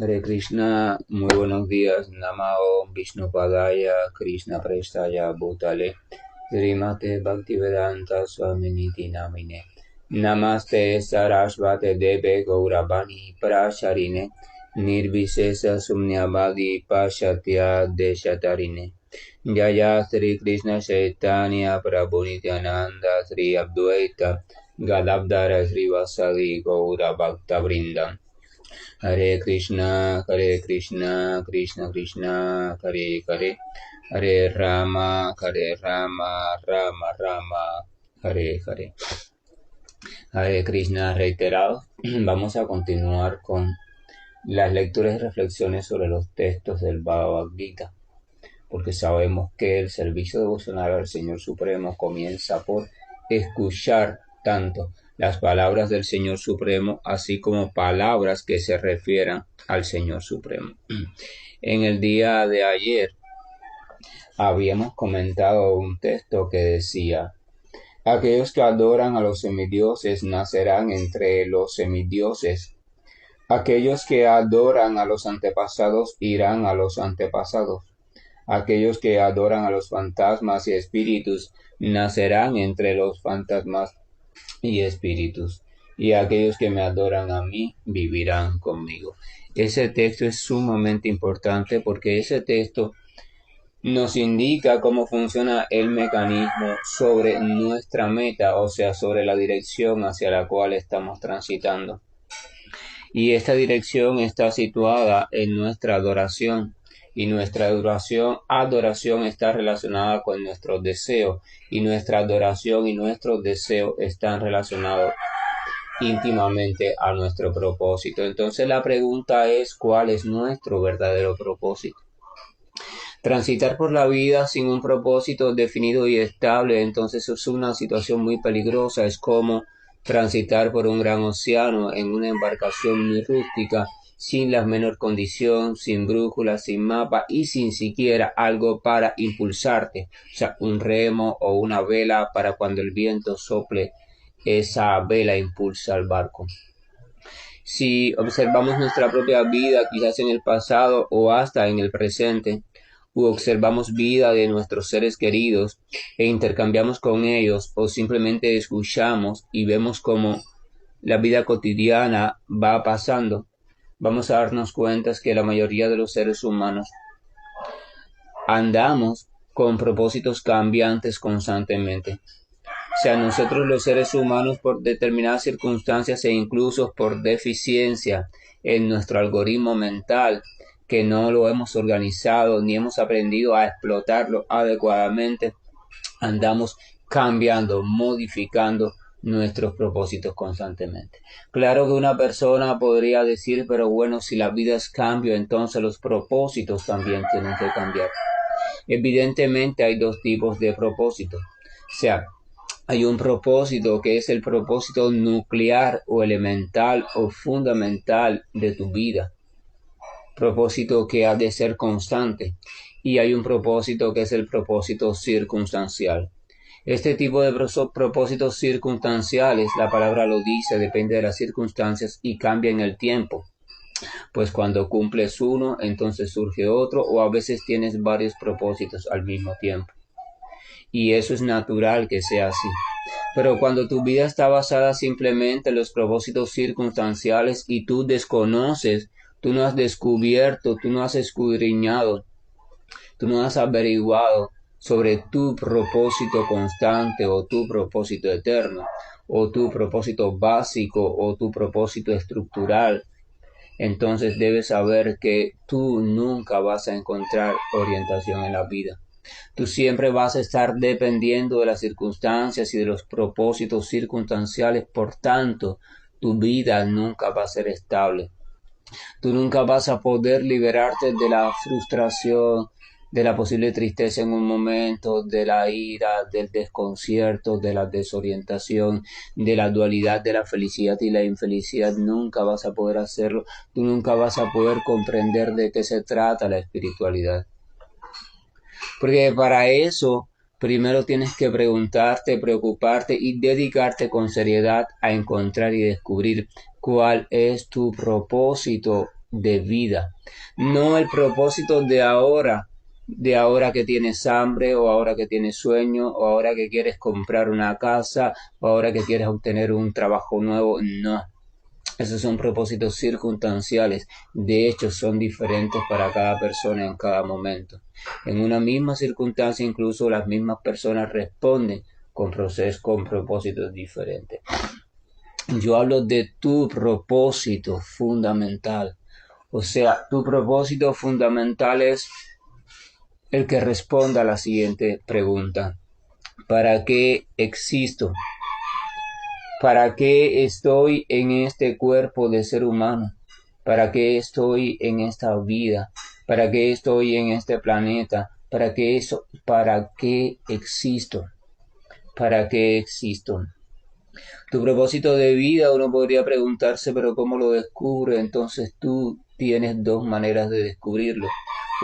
Hare Krishna, muy buenos días. Namao Vishnupadaya Krishna Prestaya Bhutale Srimate Bhaktivedanta Swaminiti Namine Namaste Sarasvate Deve Gauravani Prasharine Nirvisesa Sumnyavadi Pashatya Deshatarine Jaya Sri Krishna Chaitanya Prabhu Nityananda Sri Advaita Gadadhara Sri Vasadi Gaura Bhakta Vrinda Hare Krishna, Krishna Krishna, Hare Hare, Hare Rama, Rama Rama, Hare Hare. Hare Krishna reiterado. Vamos a continuar con las lecturas y reflexiones sobre los textos del Bhagavad Gita, porque sabemos que el servicio devocional al Señor Supremo comienza por escuchar tanto las palabras del Señor Supremo, así como palabras que se refieran al Señor Supremo. En el día de ayer habíamos comentado un texto que decía: aquellos que adoran a los semidioses nacerán entre los semidioses. Aquellos que adoran a los antepasados irán a los antepasados. Aquellos que adoran a los fantasmas y espíritus nacerán entre los fantasmas y espíritus, y aquellos que me adoran a mí vivirán conmigo. Ese texto es sumamente importante porque ese texto nos indica cómo funciona el mecanismo sobre nuestra meta, o sea, sobre la dirección hacia la cual estamos transitando. Y esta dirección está situada en nuestra adoración. Y nuestra adoración está relacionada con nuestros deseos, y nuestra adoración y nuestros deseos están relacionados íntimamente a nuestro propósito. Entonces la pregunta es: ¿cuál es nuestro verdadero propósito? Transitar por la vida sin un propósito definido y estable, entonces es una situación muy peligrosa. Es como transitar por un gran océano en una embarcación muy rústica, sin la menor condición, sin brújula, sin mapa y sin siquiera algo para impulsarte, o sea, un remo o una vela para cuando el viento sople, esa vela impulsa al barco. Si observamos nuestra propia vida, quizás en el pasado o hasta en el presente, u observamos vida de nuestros seres queridos e intercambiamos con ellos, o simplemente escuchamos y vemos cómo la vida cotidiana va pasando, vamos a darnos cuenta que la mayoría de los seres humanos andamos con propósitos cambiantes constantemente. O sea, nosotros los seres humanos, por determinadas circunstancias e incluso por deficiencia en nuestro algoritmo mental, que no lo hemos organizado ni hemos aprendido a explotarlo adecuadamente, andamos cambiando, modificando nuestros propósitos constantemente. Claro que una persona podría decir: pero bueno, si la vida es cambio, entonces los propósitos también tienen que cambiar. Evidentemente hay dos tipos de propósitos. O sea, hay un propósito que es el propósito nuclear o elemental o fundamental de tu vida, propósito que ha de ser constante, y hay un propósito que es el propósito circunstancial. Este tipo de propósitos circunstanciales, la palabra lo dice, depende de las circunstancias y cambia en el tiempo. Pues cuando cumples uno, entonces surge otro, o a veces tienes varios propósitos al mismo tiempo. Y eso es natural que sea así. Pero cuando tu vida está basada simplemente en los propósitos circunstanciales y tú desconoces, tú no has descubierto, tú no has escudriñado, tú no has averiguado sobre tu propósito constante o tu propósito eterno o tu propósito básico o tu propósito estructural, entonces debes saber que tú nunca vas a encontrar orientación en la vida. Tú siempre vas a estar dependiendo de las circunstancias y de los propósitos circunstanciales, por tanto, tu vida nunca va a ser estable. Tú nunca vas a poder liberarte de la frustración, de la posible tristeza en un momento, de la ira, del desconcierto, de la desorientación, de la dualidad de la felicidad y la infelicidad. Nunca vas a poder hacerlo. Tú nunca vas a poder comprender de qué se trata la espiritualidad. Porque para eso primero tienes que preguntarte, preocuparte y dedicarte con seriedad a encontrar y descubrir cuál es tu propósito de vida, no el propósito de ahora que tienes hambre o ahora que tienes sueño o ahora que quieres comprar una casa o ahora que quieres obtener un trabajo nuevo, no. Esos son propósitos circunstanciales, de hecho son diferentes para cada persona en cada momento. En una misma circunstancia incluso las mismas personas responden con propósitos diferentes. Yo hablo de tu propósito fundamental. O sea, tu propósito fundamental es el que responda a la siguiente pregunta. ¿Para qué existo? ¿Para qué estoy en este cuerpo de ser humano? ¿Para qué estoy en esta vida? ¿Para qué estoy en este planeta? ¿Para qué existo? ¿Para qué existo? Tu propósito de vida, uno podría preguntarse, pero ¿cómo lo descubre? Entonces tú tienes dos maneras de descubrirlo.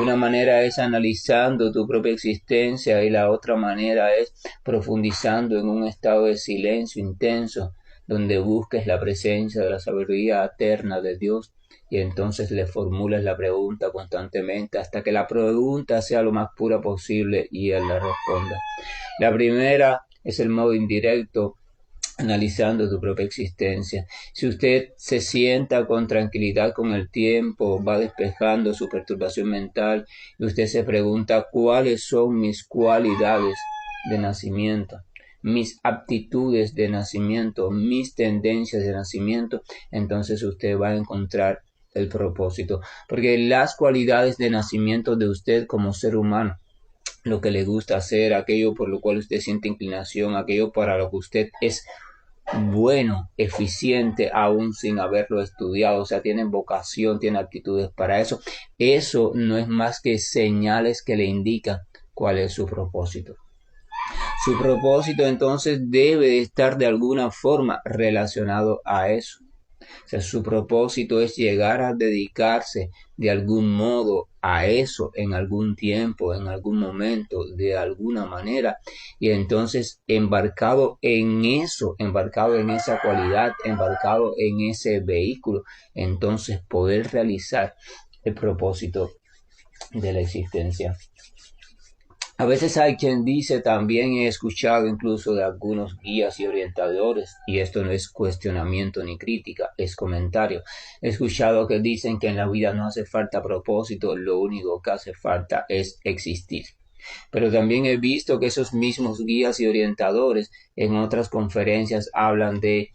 Una manera es analizando tu propia existencia y la otra manera es profundizando en un estado de silencio intenso, donde busques la presencia de la sabiduría eterna de Dios y entonces le formules la pregunta constantemente hasta que la pregunta sea lo más pura posible y Él la responda. La primera es el modo indirecto, analizando tu propia existencia. Si usted se sienta con tranquilidad con el tiempo, va despejando su perturbación mental y usted se pregunta cuáles son mis cualidades de nacimiento, mis aptitudes de nacimiento, mis tendencias de nacimiento, entonces usted va a encontrar el propósito, porque las cualidades de nacimiento de usted como ser humano, lo que le gusta hacer, aquello por lo cual usted siente inclinación, aquello para lo que usted es bueno, eficiente, aún sin haberlo estudiado, o sea, tienen vocación, tienen aptitudes para eso. Eso no es más que señales que le indican cuál es su propósito. Su propósito entonces debe estar de alguna forma relacionado a eso. O sea, su propósito es llegar a dedicarse de algún modo a eso en algún tiempo, en algún momento, de alguna manera. Y entonces, embarcado en eso, embarcado en esa cualidad, embarcado en ese vehículo, entonces poder realizar el propósito de la existencia. A veces hay quien dice, también he escuchado incluso de algunos guías y orientadores, y esto no es cuestionamiento ni crítica, es comentario. He escuchado que dicen que en la vida no hace falta propósito, lo único que hace falta es existir. Pero también he visto que esos mismos guías y orientadores en otras conferencias hablan de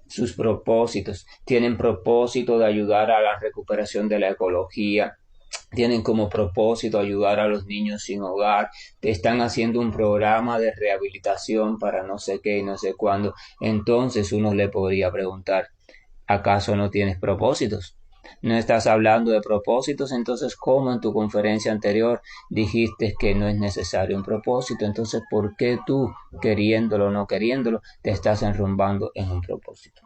sus propósitos. Tienen propósito de ayudar a la recuperación de la ecología, tienen como propósito ayudar a los niños sin hogar, te están haciendo un programa de rehabilitación para no sé qué y no sé cuándo. Entonces uno le podría preguntar, ¿acaso no tienes propósitos? ¿No estás hablando de propósitos? Entonces, ¿cómo en tu conferencia anterior dijiste que no es necesario un propósito? Entonces, ¿por qué tú, queriéndolo o no queriéndolo, te estás enrumbando en un propósito?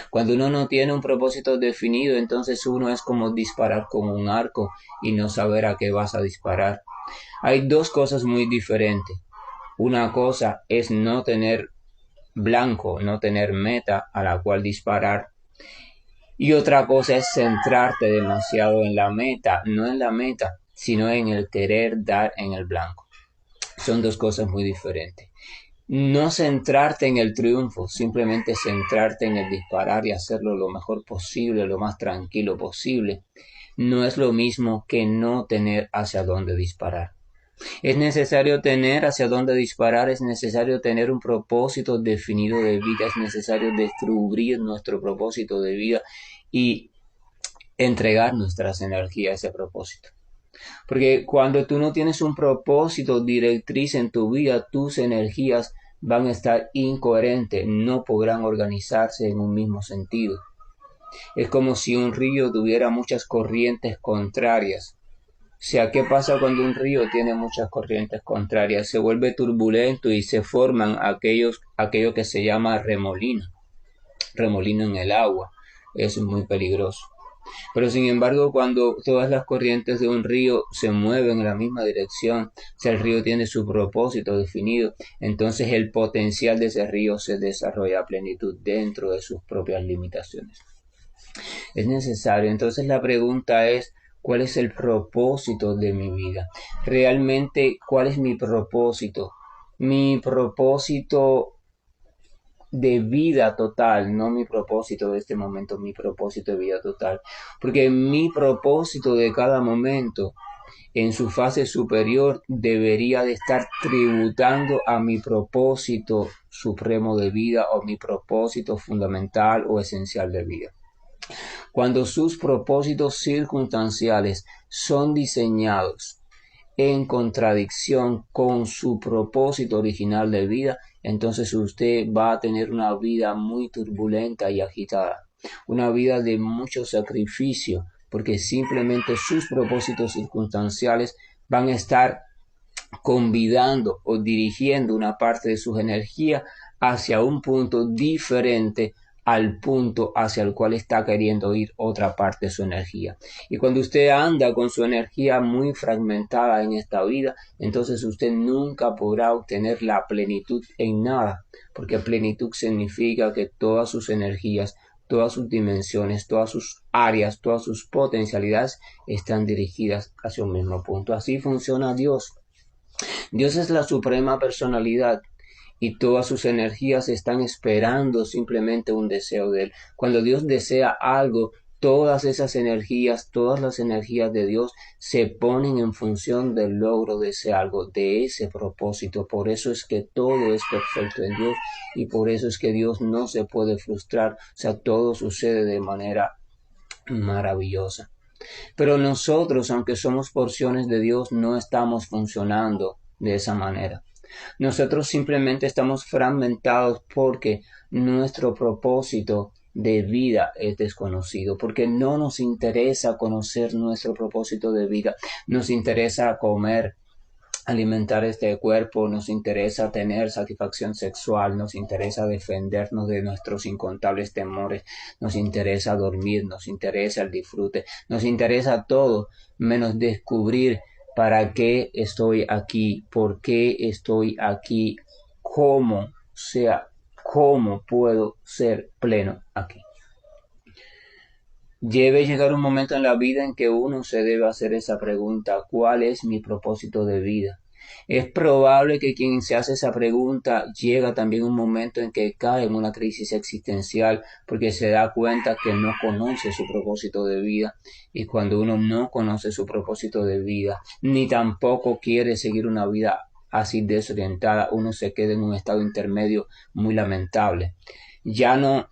Cuando uno no tiene un propósito definido, entonces uno es como disparar con un arco y no saber a qué vas a disparar. Hay dos cosas muy diferentes. Una cosa es no tener blanco, no tener meta a la cual disparar. Y otra cosa es centrarte demasiado en la meta, no en la meta, sino en el querer dar en el blanco. Son dos cosas muy diferentes. No centrarte en el triunfo, simplemente centrarte en el disparar y hacerlo lo mejor posible, lo más tranquilo posible. No es lo mismo que no tener hacia dónde disparar. Es necesario tener hacia dónde disparar, es necesario tener un propósito definido de vida, es necesario descubrir nuestro propósito de vida y entregar nuestras energías a ese propósito. Porque cuando tú no tienes un propósito directriz en tu vida, tus energías van a estar incoherentes, no podrán organizarse en un mismo sentido. Es como si un río tuviera muchas corrientes contrarias. O sea, ¿qué pasa cuando un río tiene muchas corrientes contrarias? Se vuelve turbulento y se forman aquello que se llama remolino en el agua. Es muy peligroso. Pero sin embargo, cuando todas las corrientes de un río se mueven en la misma dirección, si el río tiene su propósito definido, entonces el potencial de ese río se desarrolla a plenitud dentro de sus propias limitaciones. Es necesario. Entonces la pregunta es, ¿cuál es el propósito de mi vida? Realmente, ¿cuál es mi propósito? Mi propósito de vida total, no mi propósito de este momento, mi propósito de vida total. Porque mi propósito de cada momento en su fase superior debería de estar tributando a mi propósito supremo de vida o mi propósito fundamental o esencial de vida. Cuando sus propósitos circunstanciales son diseñados en contradicción con su propósito original de vida, entonces usted va a tener una vida muy turbulenta y agitada, una vida de mucho sacrificio, porque simplemente sus propósitos circunstanciales van a estar convidando o dirigiendo una parte de sus energías hacia un punto diferente al punto hacia el cual está queriendo ir otra parte de su energía. Y cuando usted anda con su energía muy fragmentada en esta vida, entonces usted nunca podrá obtener la plenitud en nada, porque plenitud significa que todas sus energías, todas sus dimensiones, todas sus áreas, todas sus potencialidades están dirigidas hacia un mismo punto. Así funciona Dios. Dios es la suprema personalidad y todas sus energías están esperando simplemente un deseo de Él. Cuando Dios desea algo, todas esas energías, todas las energías de Dios se ponen en función del logro de ese algo, de ese propósito. Por eso es que todo es perfecto en Dios y por eso es que Dios no se puede frustrar. O sea, todo sucede de manera maravillosa. Pero nosotros, aunque somos porciones de Dios, no estamos funcionando de esa manera. Nosotros simplemente estamos fragmentados porque nuestro propósito de vida es desconocido, porque no nos interesa conocer nuestro propósito de vida, nos interesa comer, alimentar este cuerpo, nos interesa tener satisfacción sexual, nos interesa defendernos de nuestros incontables temores, nos interesa dormir, nos interesa el disfrute, nos interesa todo menos descubrir para qué estoy aquí, por qué estoy aquí, cómo puedo ser pleno aquí. Debe llegar un momento en la vida en que uno se debe hacer esa pregunta, ¿cuál es mi propósito de vida? Es probable que quien se hace esa pregunta llega también un momento en que cae en una crisis existencial porque se da cuenta que no conoce su propósito de vida. Y cuando uno no conoce su propósito de vida, ni tampoco quiere seguir una vida así desorientada, uno se queda en un estado intermedio muy lamentable. Ya no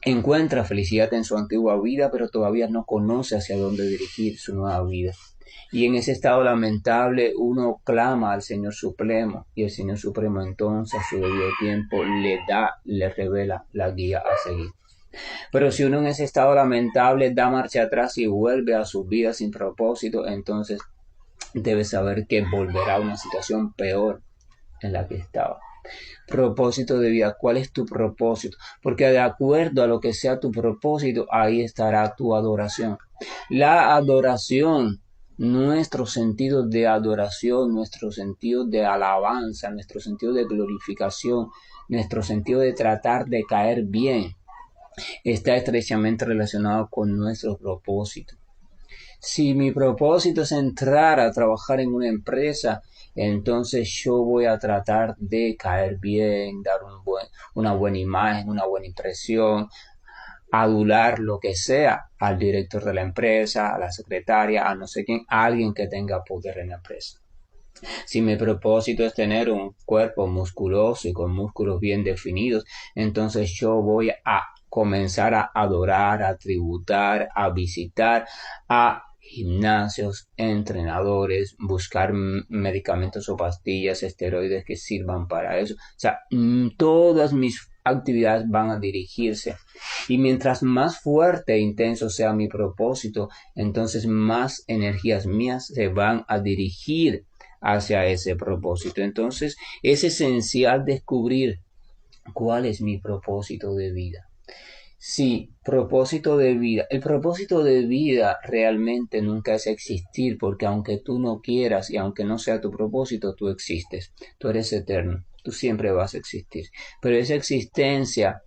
encuentra felicidad en su antigua vida, pero todavía no conoce hacia dónde dirigir su nueva vida. Y en ese estado lamentable uno clama al Señor Supremo y el Señor Supremo entonces a su debido tiempo le revela la guía a seguir. Pero si uno en ese estado lamentable da marcha atrás y vuelve a su vida sin propósito, entonces debe saber que volverá a una situación peor en la que estaba. Propósito de vida, ¿cuál es tu propósito? Porque de acuerdo a lo que sea tu propósito, ahí estará tu adoración. La adoración, nuestro sentido de adoración, nuestro sentido de alabanza, nuestro sentido de glorificación, nuestro sentido de tratar de caer bien, está estrechamente relacionado con nuestro propósito. Si mi propósito es entrar a trabajar en una empresa, entonces yo voy a tratar de caer bien, dar una buena imagen, una buena impresión, adular lo que sea al director de la empresa, a la secretaria, a no sé quién, a alguien que tenga poder en la empresa. Si mi propósito es tener un cuerpo musculoso y con músculos bien definidos, entonces yo voy a comenzar a adorar, a tributar, a visitar, a gimnasios, entrenadores, buscar medicamentos o pastillas, esteroides que sirvan para eso. O sea, todas mis actividades van a dirigirse. Y mientras más fuerte e intenso sea mi propósito, entonces más energías mías se van a dirigir hacia ese propósito. Entonces es esencial descubrir cuál es mi propósito de vida. Sí, propósito de vida. El propósito de vida realmente nunca es existir, porque aunque tú no quieras y aunque no sea tu propósito, tú existes. Tú eres eterno. Tú siempre vas a existir. Pero esa existencia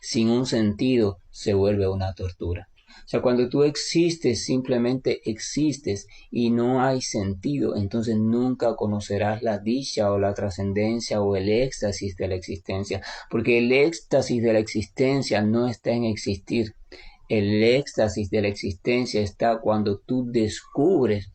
sin un sentido se vuelve una tortura. O sea, cuando tú existes, simplemente existes y no hay sentido, entonces nunca conocerás la dicha o la trascendencia o el éxtasis de la existencia, porque el éxtasis de la existencia no está en existir. El éxtasis de la existencia está cuando tú descubres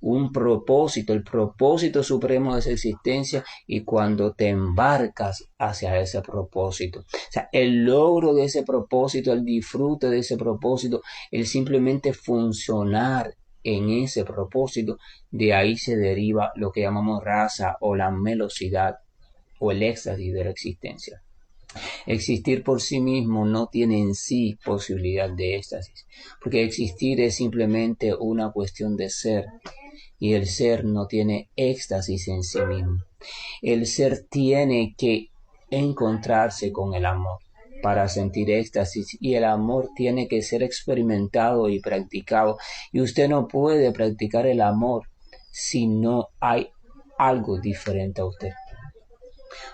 un propósito, el propósito supremo de esa existencia y cuando te embarcas hacia ese propósito. O sea, el logro de ese propósito, el disfrute de ese propósito, el simplemente funcionar en ese propósito, de ahí se deriva lo que llamamos raza o la melosidad o el éxtasis de la existencia. Existir por sí mismo no tiene en sí posibilidad de éxtasis, porque existir es simplemente una cuestión de ser, y el ser no tiene éxtasis en sí mismo. El ser tiene que encontrarse con el amor para sentir éxtasis, y el amor tiene que ser experimentado y practicado, y usted no puede practicar el amor si no hay algo diferente a usted.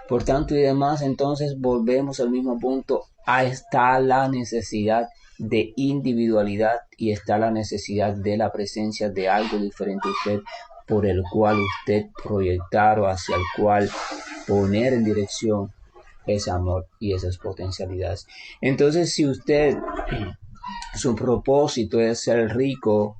Por tanto y demás, entonces volvemos al mismo punto. Ahí está la necesidad de individualidad y está la necesidad de la presencia de algo diferente a usted, por el cual usted proyectar o hacia el cual poner en dirección ese amor y esas potencialidades. Entonces, si usted, su propósito es ser rico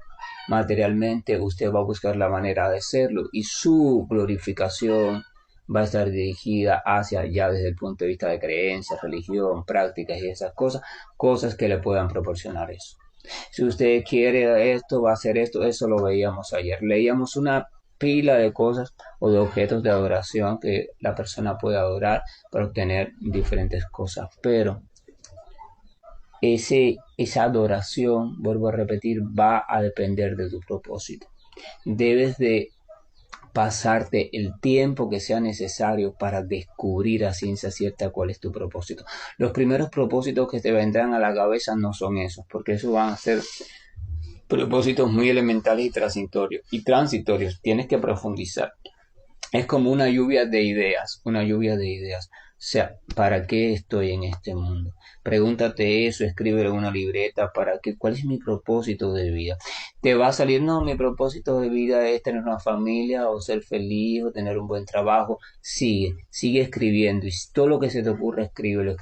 materialmente, usted va a buscar la manera de serlo y su glorificación va a estar dirigida hacia allá desde el punto de vista de creencias, religión, prácticas y esas cosas, cosas que le puedan proporcionar eso. Si usted quiere esto, va a hacer esto, eso lo veíamos ayer. Leíamos una pila de cosas o de objetos de adoración que la persona puede adorar para obtener diferentes cosas, pero esa adoración, vuelvo a repetir, va a depender de tu propósito. Debes de pasarte el tiempo que sea necesario para descubrir a ciencia cierta cuál es tu propósito. Los primeros propósitos que te vendrán a la cabeza no son esos, porque esos van a ser propósitos muy elementales y transitorios. Tienes que profundizar. Es como una lluvia de ideas, una lluvia de ideas. O sea, ¿para qué estoy en este mundo? Pregúntate eso, escríbelo en una libreta, ¿para qué? ¿Cuál es mi propósito de vida? Te va a salir, no, mi propósito de vida es tener una familia o ser feliz o tener un buen trabajo. Sigue escribiendo y todo lo que se te ocurra, escríbelo,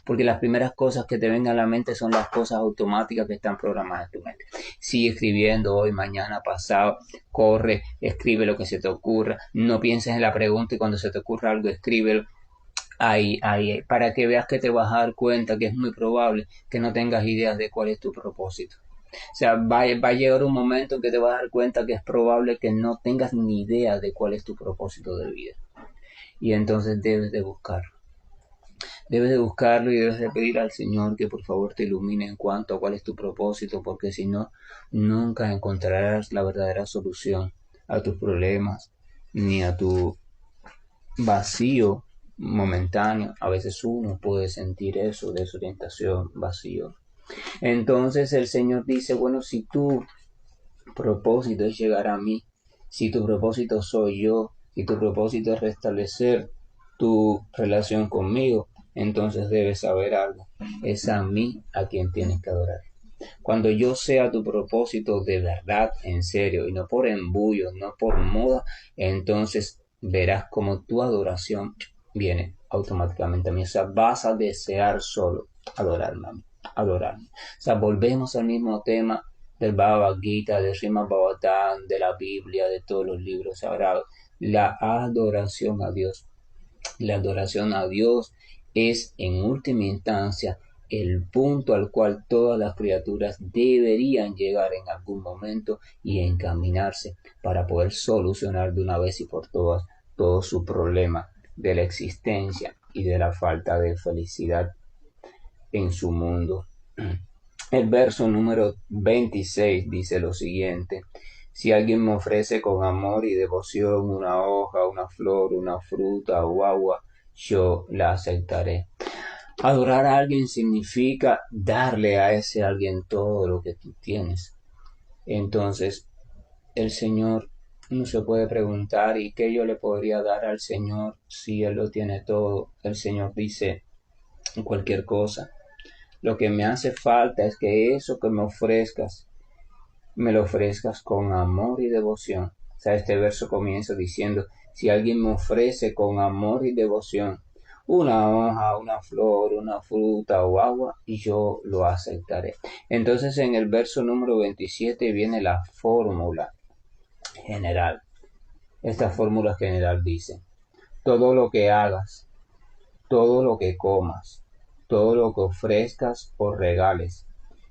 porque las primeras cosas que te vengan a la mente son las cosas automáticas que están programadas en tu mente. Sigue escribiendo hoy, mañana, pasado, corre, escribe lo que se te ocurra, no pienses en la pregunta y cuando se te ocurra algo, escríbelo. Ahí, para que veas que te vas a dar cuenta que es muy probable que no tengas ideas de cuál es tu propósito. O sea, va a llegar un momento en que te vas a dar cuenta que es probable que no tengas ni idea de cuál es tu propósito de vida. Y entonces debes de buscarlo. Debes de buscarlo y debes de pedir al Señor que por favor te ilumine en cuanto a cuál es tu propósito, porque si no, nunca encontrarás la verdadera solución a tus problemas ni a tu vacío momentáneo. A veces uno puede sentir eso, desorientación, vacío. Entonces el Señor dice, bueno, si tu propósito es llegar a mí, si tu propósito soy yo, si tu propósito es restablecer tu relación conmigo, entonces debes saber algo. Es a mí a quien tienes que adorar. Cuando yo sea tu propósito de verdad, en serio, y no por embullo, no por moda, entonces verás como tu adoración viene automáticamente a mí. O sea, vas a desear solo adorarme a mí, adorarme. O sea, volvemos al mismo tema del Bhagavad Gita, del Srimad Bhagavatam, de la Biblia, de todos los libros sagrados. La adoración a Dios. La adoración a Dios es, en última instancia, el punto al cual todas las criaturas deberían llegar en algún momento y encaminarse para poder solucionar de una vez y por todas todo su problema de la existencia y de la falta de felicidad en su mundo. El verso número 26 dice lo siguiente: si alguien me ofrece con amor y devoción una hoja, una flor, una fruta o agua, yo la aceptaré. Adorar a alguien significa darle a ese alguien todo lo que tú tienes. Entonces, el Señor no se puede preguntar, ¿y qué yo le podría dar al Señor si Él lo tiene todo? El Señor dice, cualquier cosa. Lo que me hace falta es que eso que me ofrezcas, me lo ofrezcas con amor y devoción. O sea, este verso comienza diciendo, si alguien me ofrece con amor y devoción una hoja, una flor, una fruta o agua, y yo lo aceptaré. Entonces en el verso número 27 viene la fórmula general. Esta fórmula general dice, todo lo que hagas, todo lo que comas, todo lo que ofrezcas o regales,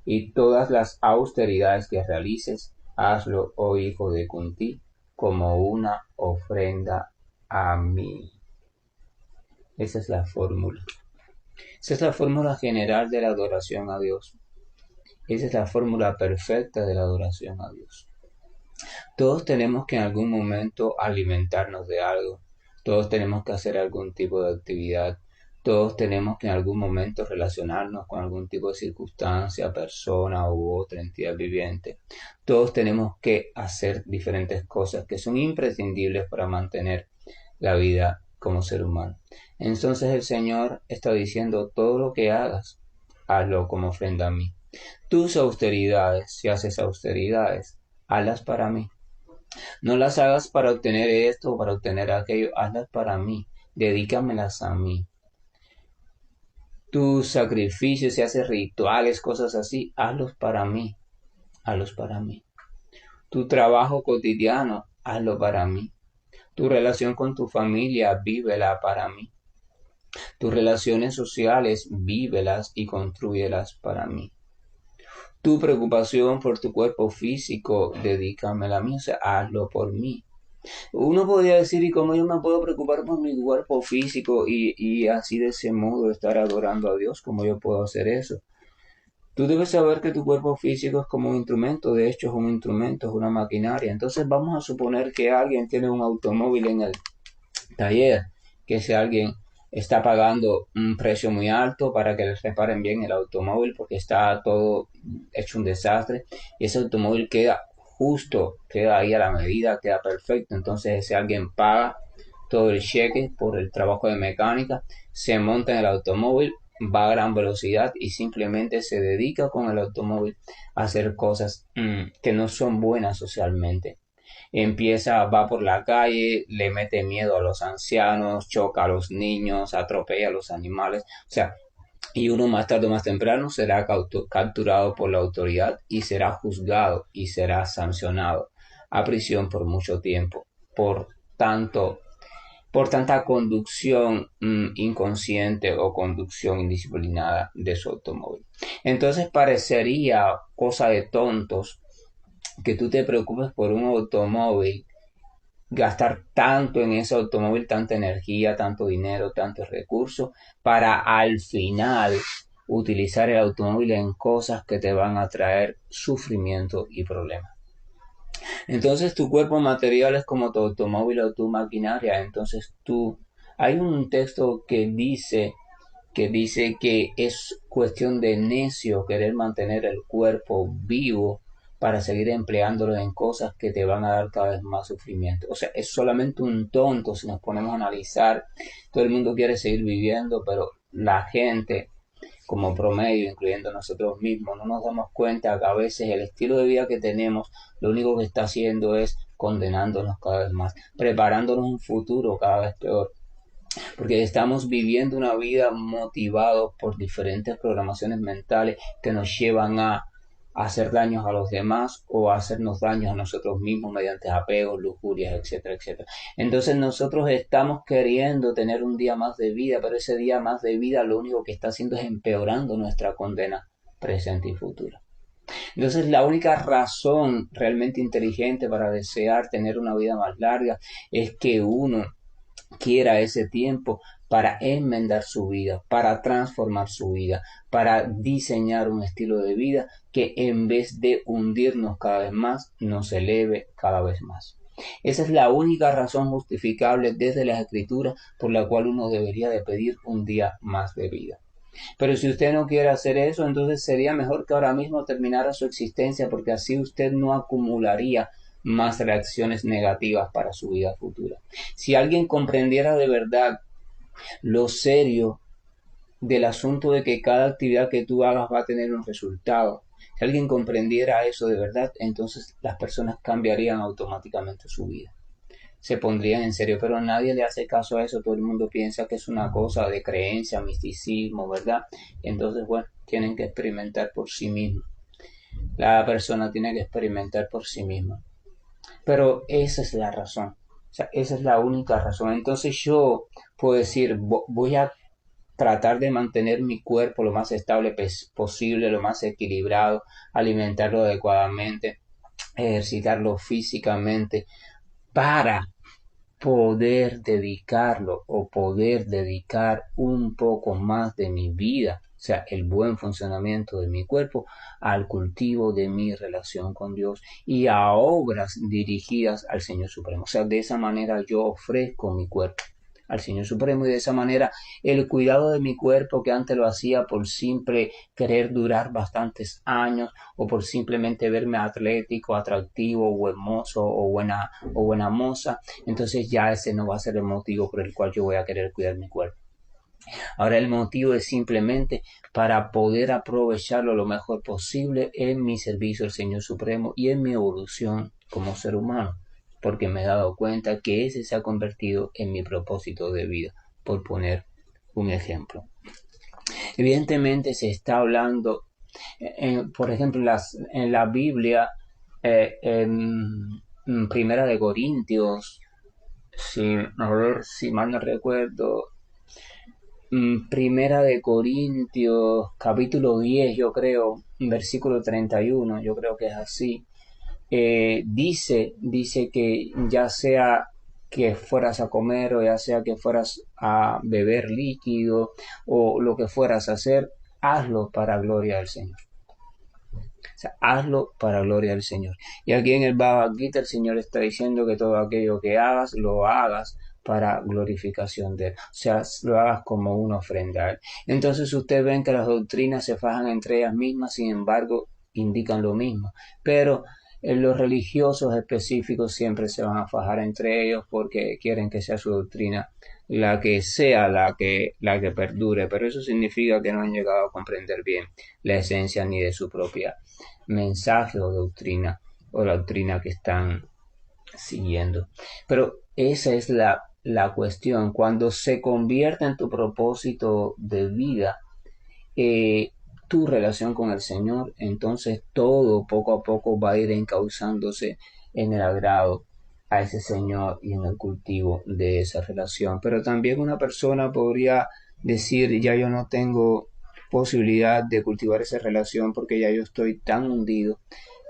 y todas las austeridades que realices, hazlo, oh hijo de Kunti, como una ofrenda a mí. Esa es la fórmula. Esa es la fórmula general de la adoración a Dios. Esa es la fórmula perfecta de la adoración a Dios. Todos tenemos que en algún momento alimentarnos de algo. Todos tenemos que hacer algún tipo de actividad. Todos tenemos que en algún momento relacionarnos con algún tipo de circunstancia, persona u otra entidad viviente. Todos tenemos que hacer diferentes cosas que son imprescindibles para mantener la vida como ser humano. Entonces el Señor está diciendo, todo lo que hagas, hazlo como ofrenda a mí. Tus austeridades, si haces austeridades, hazlas para mí. No las hagas para obtener esto o para obtener aquello, hazlas para mí, dedícamelas a mí. Tus sacrificios, si haces rituales, cosas así, hazlos para mí, hazlos para mí. Tu trabajo cotidiano, hazlo para mí. Tu relación con tu familia, vívela para mí. Tus relaciones sociales, vívelas y construyelas para mí. Tu preocupación por tu cuerpo físico, dedícamela a mí, o sea, hazlo por mí. Uno podría decir, ¿y cómo yo me puedo preocupar por mi cuerpo físico y así de ese modo estar adorando a Dios? ¿Cómo yo puedo hacer eso? Tú debes saber que tu cuerpo físico es como un instrumento, de hecho es un instrumento, es una maquinaria. Entonces vamos a suponer que alguien tiene un automóvil en el taller, que ese alguien está pagando un precio muy alto para que les reparen bien el automóvil porque está todo hecho un desastre y ese automóvil queda justo, queda ahí a la medida, queda perfecto. Entonces ese alguien paga todo el cheque por el trabajo de mecánica, se monta en el automóvil, va a gran velocidad y simplemente se dedica con el automóvil a hacer cosas que no son buenas socialmente. Va por la calle, le mete miedo a los ancianos, choca a los niños, atropella a los animales, o sea, y uno más tarde o más temprano será capturado por la autoridad y será juzgado y será sancionado a prisión por mucho tiempo, por tanto, por tanta conducción inconsciente o conducción indisciplinada de su automóvil. Entonces parecería cosa de tontos que tú te preocupes por un automóvil, gastar tanto en ese automóvil, tanta energía, tanto dinero, tantos recursos, para al final utilizar el automóvil en cosas que te van a traer sufrimiento y problemas. Entonces tu cuerpo material es como tu automóvil o tu maquinaria. Entonces hay un texto que dice que es cuestión de necio querer mantener el cuerpo vivo para seguir empleándolo en cosas que te van a dar cada vez más sufrimiento. O sea, es solamente un tonto si nos ponemos a analizar. Todo el mundo quiere seguir viviendo, pero la gente, como promedio, incluyendo nosotros mismos, no nos damos cuenta que a veces el estilo de vida que tenemos, lo único que está haciendo es condenándonos cada vez más, preparándonos un futuro cada vez peor porque estamos viviendo una vida motivados por diferentes programaciones mentales que nos llevan a hacer daños a los demás o a hacernos daños a nosotros mismos mediante apegos, lujurias, etcétera, etcétera. Entonces nosotros estamos queriendo tener un día más de vida, pero ese día más de vida lo único que está haciendo es empeorando nuestra condena presente y futura. Entonces la única razón realmente inteligente para desear tener una vida más larga es que uno quiera ese tiempo para enmendar su vida, para transformar su vida, para diseñar un estilo de vida que en vez de hundirnos cada vez más, nos eleve cada vez más. Esa es la única razón justificable desde las escrituras por la cual uno debería de pedir un día más de vida. Pero si usted no quiere hacer eso, entonces sería mejor que ahora mismo terminara su existencia porque así usted no acumularía más reacciones negativas para su vida futura. Si alguien comprendiera de verdad lo serio del asunto de que cada actividad que tú hagas va a tener un resultado. Si alguien comprendiera eso de verdad, entonces las personas cambiarían automáticamente su vida, se pondrían en serio, pero nadie le hace caso a eso, todo el mundo piensa que es una cosa de creencia, misticismo, ¿verdad? Entonces, bueno, tienen que experimentar por sí mismos. La persona tiene que experimentar por sí misma. Pero esa es la razón. O sea, esa es la única razón. Entonces yo puedo decir, voy a tratar de mantener mi cuerpo lo más estable posible, lo más equilibrado, alimentarlo adecuadamente, ejercitarlo físicamente para poder dedicarlo o poder dedicar un poco más de mi vida, o sea, el buen funcionamiento de mi cuerpo, al cultivo de mi relación con Dios y a obras dirigidas al Señor Supremo. O sea, de esa manera yo ofrezco mi cuerpo al Señor Supremo y de esa manera el cuidado de mi cuerpo que antes lo hacía por simple querer durar bastantes años o por simplemente verme atlético, atractivo o hermoso o buena moza, entonces ya ese no va a ser el motivo por el cual yo voy a querer cuidar mi cuerpo. Ahora el motivo es simplemente para poder aprovecharlo lo mejor posible en mi servicio al Señor Supremo y en mi evolución como ser humano, porque me he dado cuenta que ese se ha convertido en mi propósito de vida, por poner un ejemplo. Evidentemente se está hablando, por ejemplo, en la Biblia, en Primera de Corintios, a ver si mal no recuerdo, Primera de Corintios, capítulo 10, yo creo, versículo 31, yo creo que es así. Dice que ya sea que fueras a comer o ya sea que fueras a beber líquido o lo que fueras a hacer, hazlo para gloria del Señor. O sea, hazlo para gloria del Señor. Y aquí en el Bhagavad Gita el Señor está diciendo que todo aquello que hagas, lo hagas para glorificación de Él. O sea, lo hagas como una ofrenda a Él. Entonces ustedes ven que las doctrinas se fajan entre ellas mismas, sin embargo, indican lo mismo. Pero los religiosos específicos siempre se van a fajar entre ellos porque quieren que sea su doctrina la que sea la que perdure, pero eso significa que no han llegado a comprender bien la esencia ni de su propia mensaje o doctrina que están siguiendo. Pero esa es la cuestión. Cuando se convierte en tu propósito de vida, tu relación con el Señor, entonces todo poco a poco va a ir encauzándose en el agrado a ese Señor y en el cultivo de esa relación. Pero también una persona podría decir, ya yo no tengo posibilidad de cultivar esa relación porque ya yo estoy tan hundido,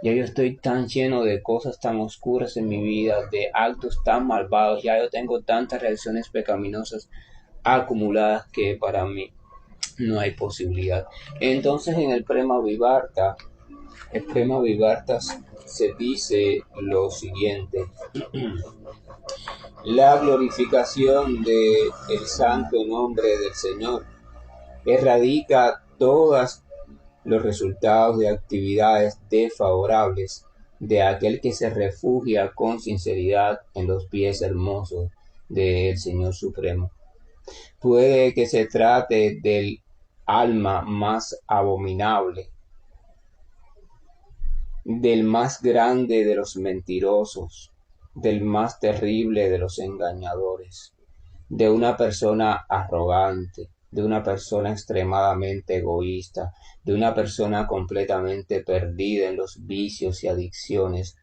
ya yo estoy tan lleno de cosas tan oscuras en mi vida, de actos tan malvados, ya yo tengo tantas reacciones pecaminosas acumuladas que para mí no hay posibilidad. Entonces en el Prema Vivarta se dice lo siguiente: la glorificación del santo nombre del Señor erradica todos los resultados de actividades desfavorables de aquel que se refugia con sinceridad en los pies hermosos del Señor Supremo. Puede que se trate del alma más abominable, del más grande de los mentirosos, del más terrible de los engañadores, de una persona arrogante, de una persona extremadamente egoísta, de una persona completamente perdida en los vicios y adicciones,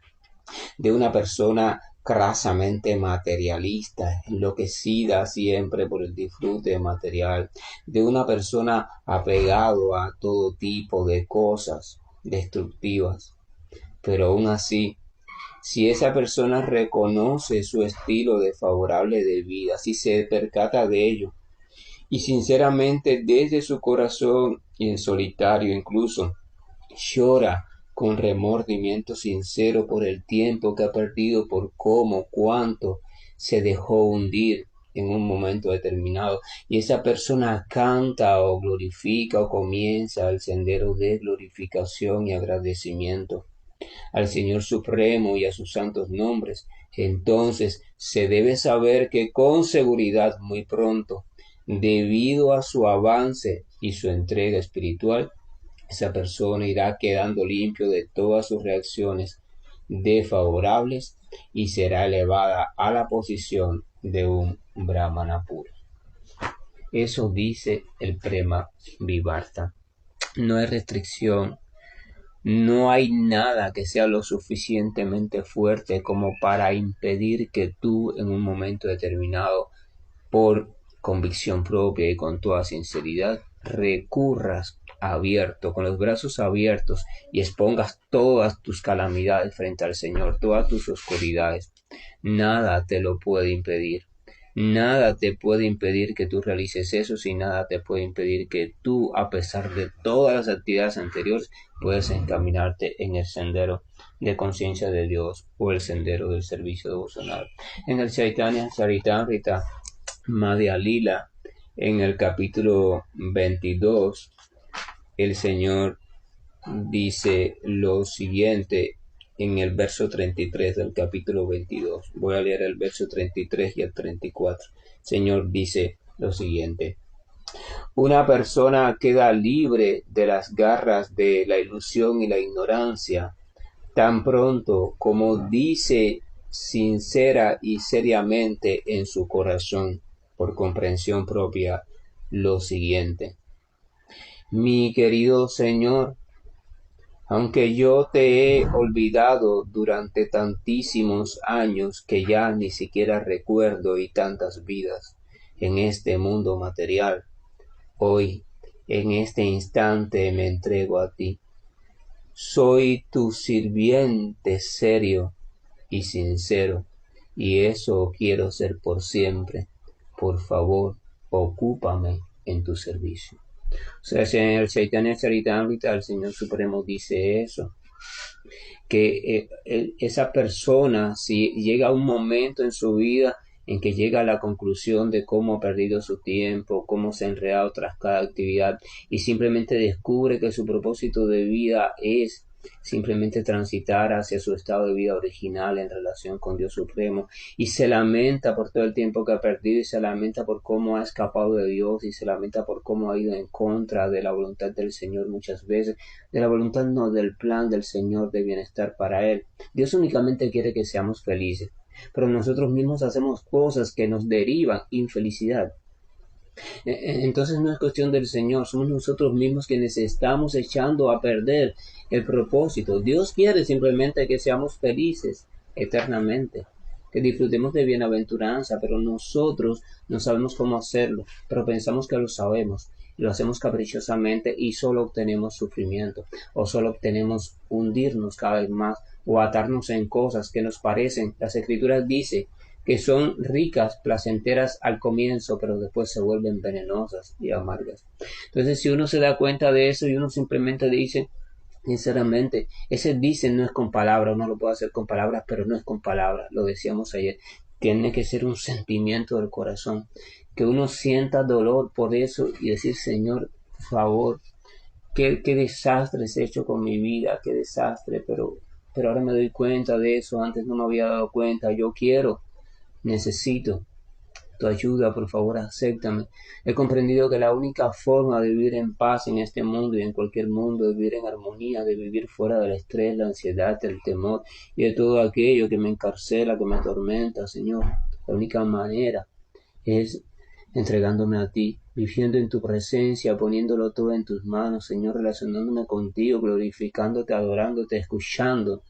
de una persona crasamente materialista, enloquecida siempre por el disfrute material, de una persona apegado a todo tipo de cosas destructivas. Pero aún así, si esa persona reconoce su estilo desfavorable de vida, si se percata de ello, y sinceramente desde su corazón y en solitario incluso llora con remordimiento sincero por el tiempo que ha perdido, por cómo, cuánto se dejó hundir en un momento determinado, y esa persona canta o glorifica o comienza el sendero de glorificación y agradecimiento al Señor Supremo y a sus santos nombres, entonces se debe saber que con seguridad muy pronto Debido a su avance y su entrega espiritual, esa persona irá quedando limpio de todas sus reacciones desfavorables y será elevada a la posición de un brahmana puro. Eso dice el Prema Vivarta. No hay restricción, no hay nada que sea lo suficientemente fuerte como para impedir que tú en un momento determinado, por convicción propia y con toda sinceridad, recurras abierto, con los brazos abiertos y expongas todas tus calamidades frente al Señor, todas tus oscuridades. Nada te lo puede impedir. Nada te puede impedir que tú realices eso, y nada te puede impedir que tú, a pesar de todas las actividades anteriores, puedas encaminarte en el sendero de conciencia de Dios o el sendero del servicio devocional. En el Chaitanya Charitamrita Madhya Lila, en el capítulo 22, el Señor dice lo siguiente en el verso 33 del capítulo 22. Voy a leer el verso 33 y el 34. El Señor dice lo siguiente: una persona queda libre de las garras de la ilusión y la ignorancia tan pronto como dice sincera y seriamente en su corazón, por comprensión propia, lo siguiente: mi querido Señor, aunque yo te he olvidado durante tantísimos años que ya ni siquiera recuerdo y tantas vidas en este mundo material, hoy, en este instante, me entrego a ti. Soy tu sirviente serio y sincero, y eso quiero ser por siempre. Por favor, ocúpame en tu servicio. O sea, en el Chaitanya Charitamrita el Señor Supremo dice eso, que esa persona, si llega un momento en su vida en que llega a la conclusión de cómo ha perdido su tiempo, cómo se ha enredado tras cada actividad y simplemente descubre que su propósito de vida es simplemente transitar hacia su estado de vida original en relación con Dios Supremo, y se lamenta por todo el tiempo que ha perdido, y se lamenta por cómo ha escapado de Dios, y se lamenta por cómo ha ido en contra de la voluntad del Señor muchas veces, de la voluntad no, del plan del Señor de bienestar para él. Dios únicamente quiere que seamos felices, pero nosotros mismos hacemos cosas que nos derivan infelicidad. Entonces no es cuestión del Señor, somos nosotros mismos quienes estamos echando a perder el propósito. Dios quiere simplemente que seamos felices eternamente, que disfrutemos de bienaventuranza, pero nosotros no sabemos cómo hacerlo, pero pensamos que lo sabemos, y lo hacemos caprichosamente y solo obtenemos sufrimiento, o solo obtenemos hundirnos cada vez más, o atarnos en cosas que nos parecen. Las Escrituras dicen que son ricas, placenteras al comienzo, pero después se vuelven venenosas y amargas. Entonces, si uno se da cuenta de eso y uno simplemente dice, sinceramente, ese dice no es con palabras, uno lo puede hacer con palabras, pero no es con palabras, lo decíamos ayer, tiene que ser un sentimiento del corazón, que uno sienta dolor por eso y decir, Señor, por favor, qué desastre he hecho con mi vida, qué desastre, pero ahora me doy cuenta de eso, antes no me había dado cuenta, yo quiero, necesito tu ayuda, por favor, acéptame. He comprendido que la única forma de vivir en paz en este mundo y en cualquier mundo, de vivir en armonía, de vivir fuera del estrés, la ansiedad, el temor y de todo aquello que me encarcela, que me atormenta, Señor, la única manera es entregándome a ti, viviendo en tu presencia, poniéndolo todo en tus manos, Señor, relacionándome contigo, glorificándote, adorándote, escuchando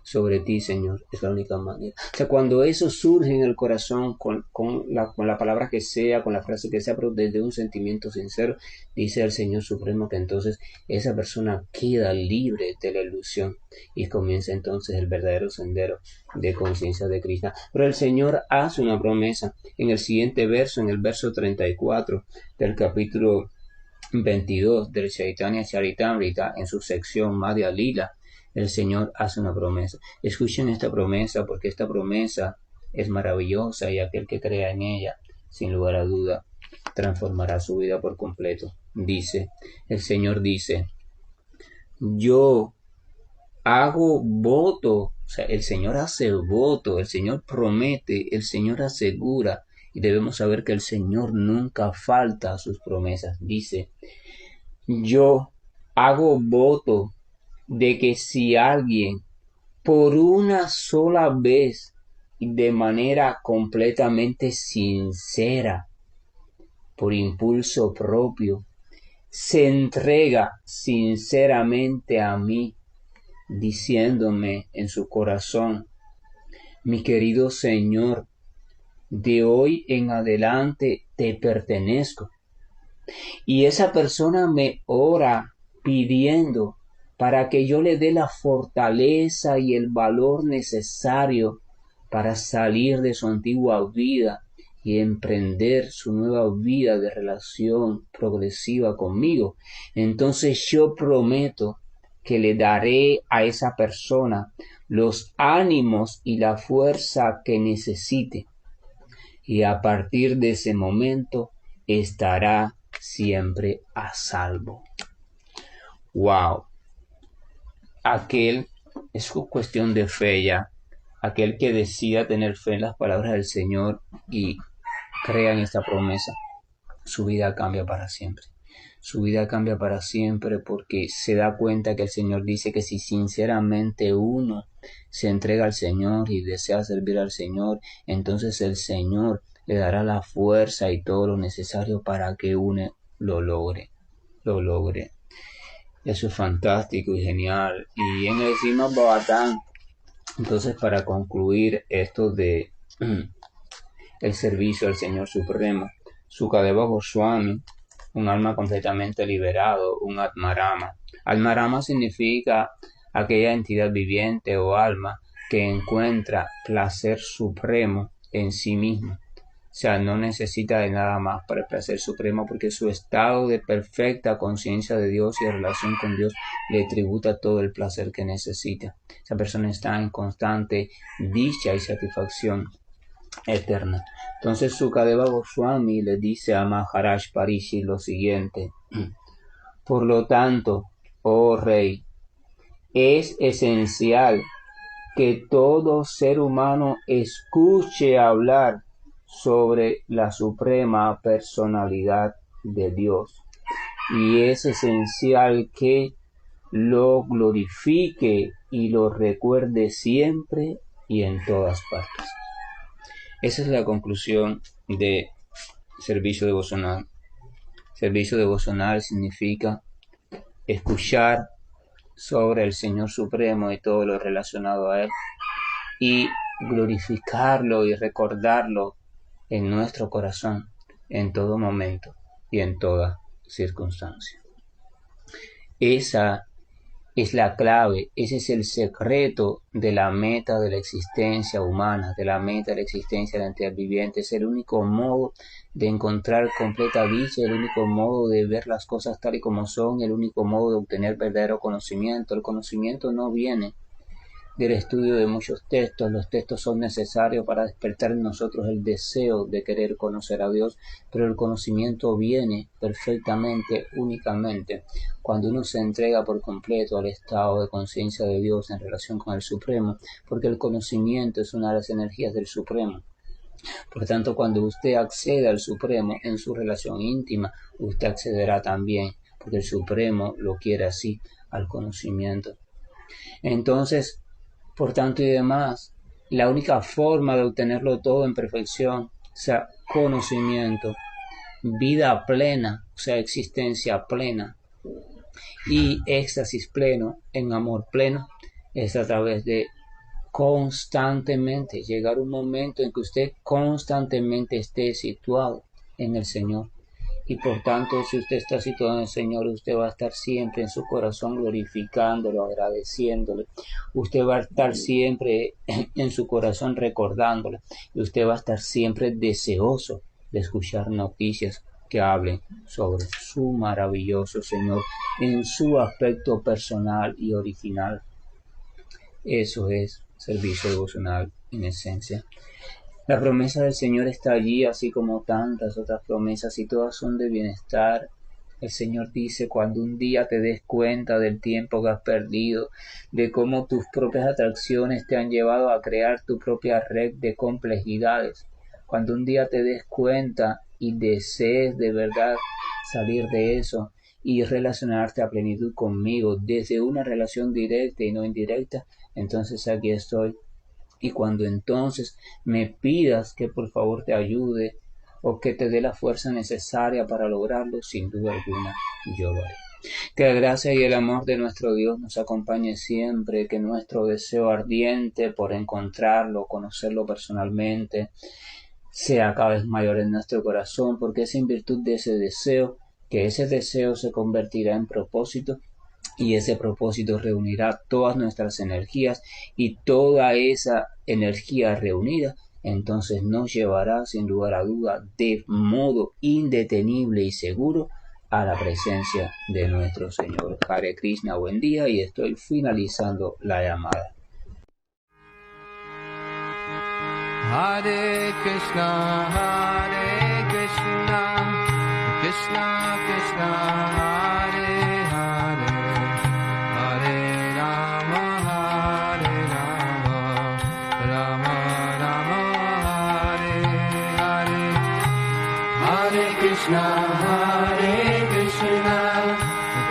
sobre ti, Señor. Es la única manera. O sea, cuando eso surge en el corazón, con la palabra que sea, con la frase que sea, pero desde un sentimiento sincero, dice el Señor Supremo que entonces esa persona queda libre de la ilusión y comienza entonces el verdadero sendero de conciencia de Krishna. Pero el Señor hace una promesa en el siguiente verso, en el verso 34 del capítulo 22 del Chaitanya Charitamrita, en su sección Madhya Lila. El Señor hace una promesa. Escuchen esta promesa, porque esta promesa es maravillosa, y aquel que crea en ella, sin lugar a duda, transformará su vida por completo. Dice, el Señor dice, yo hago voto, o sea, el Señor hace voto, el Señor promete, el Señor asegura Y debemos saber que el Señor nunca falta a sus promesas. Dice, yo hago voto de que si alguien por una sola vez y de manera completamente sincera, por impulso propio, se entrega sinceramente a mí, diciéndome en su corazón, mi querido Señor, de hoy en adelante te pertenezco. Y esa persona me ora pidiendo para que yo le dé la fortaleza y el valor necesario para salir de su antigua vida y emprender su nueva vida de relación progresiva conmigo. Entonces yo prometo que le daré a esa persona los ánimos y la fuerza que necesite. Y a partir de ese momento estará siempre a salvo. Wow. Aquel es cuestión de fe ya. Aquel que decida tener fe en las palabras del Señor y crea en esta promesa, su vida cambia para siempre. Su vida cambia para siempre porque se da cuenta que el Señor dice que si sinceramente uno se entrega al Señor y desea servir al Señor, entonces el Señor le dará la fuerza y todo lo necesario para que uno lo logre. Eso es fantástico y genial. Y en el Srimad Bhagavatam, entonces para concluir esto de el servicio al Señor Supremo, Sukadeva Goswami, un alma completamente liberado, un Atmarama. Atmarama significa aquella entidad viviente o alma que encuentra placer supremo en sí mismo. O sea, no necesita de nada más para el placer supremo porque su estado de perfecta conciencia de Dios y relación con Dios le tributa todo el placer que necesita. Esa persona está en constante dicha y satisfacción eterna. Entonces Sukadeva Goswami le dice a Maharaj Parishit lo siguiente: por lo tanto, oh rey, es esencial que todo ser humano escuche hablar sobre la suprema personalidad de Dios. Y es esencial que lo glorifique y lo recuerde siempre y en todas partes. Esa es la conclusión de servicio devocional. Servicio devocional significa escuchar sobre el Señor Supremo y todo lo relacionado a Él y glorificarlo y recordarlo en nuestro corazón en todo momento y en toda circunstancia. Esa es la clave, ese es el secreto de la meta de la existencia humana, de la meta de la existencia de la entidad viviente. Es el único modo de encontrar completa dicha, el único modo de ver las cosas tal y como son, el único modo de obtener verdadero conocimiento. El conocimiento no viene del estudio de muchos textos. Los textos son necesarios para despertar en nosotros el deseo de querer conocer a Dios, pero el conocimiento viene perfectamente, únicamente, cuando uno se entrega por completo al estado de conciencia de Dios en relación con el Supremo, porque el conocimiento es una de las energías del Supremo. Por tanto, cuando usted accede al Supremo en su relación íntima, usted accederá también, porque el Supremo lo quiere así, al conocimiento. Entonces, por tanto y demás, la única forma de obtenerlo todo en perfección, o sea, conocimiento, vida plena, o sea, existencia plena, y éxtasis pleno, en amor pleno, es a través de constantemente llegar un momento en que usted constantemente esté situado en el Señor. Y por tanto, si usted está situado en el Señor, usted va a estar siempre en su corazón glorificándolo, agradeciéndole. Usted va a estar siempre en su corazón recordándole. Y usted va a estar siempre deseoso de escuchar noticias que hablen sobre su maravilloso Señor en su aspecto personal y original. Eso es servicio devocional en esencia. La promesa del Señor está allí, así como tantas otras promesas, y todas son de bienestar. El Señor dice, cuando un día te des cuenta del tiempo que has perdido, de cómo tus propias atracciones te han llevado a crear tu propia red de complejidades, Cuando un día te des cuenta y desees de verdad salir de eso y relacionarte a plenitud conmigo desde una relación directa y no indirecta, entonces aquí estoy. Y cuando entonces me pidas que por favor te ayude o que te dé la fuerza necesaria para lograrlo, sin duda alguna yo lo haré. Que la gracia y el amor de nuestro Dios nos acompañe siempre, que nuestro deseo ardiente por encontrarlo, conocerlo personalmente, sea cada vez mayor en nuestro corazón, porque es en virtud de ese deseo que ese deseo se convertirá en propósito y ese propósito reunirá todas nuestras energías y toda esa energía reunida entonces nos llevará sin lugar a duda de modo indetenible y seguro a la presencia de nuestro Señor. Hare Krishna, buen día, y estoy finalizando la llamada. Hare Krishna, Krishna Krishna, Hare Hare, Hare Rama, Rama Rama, Hare Hare. Hare Krishna,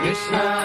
Krishna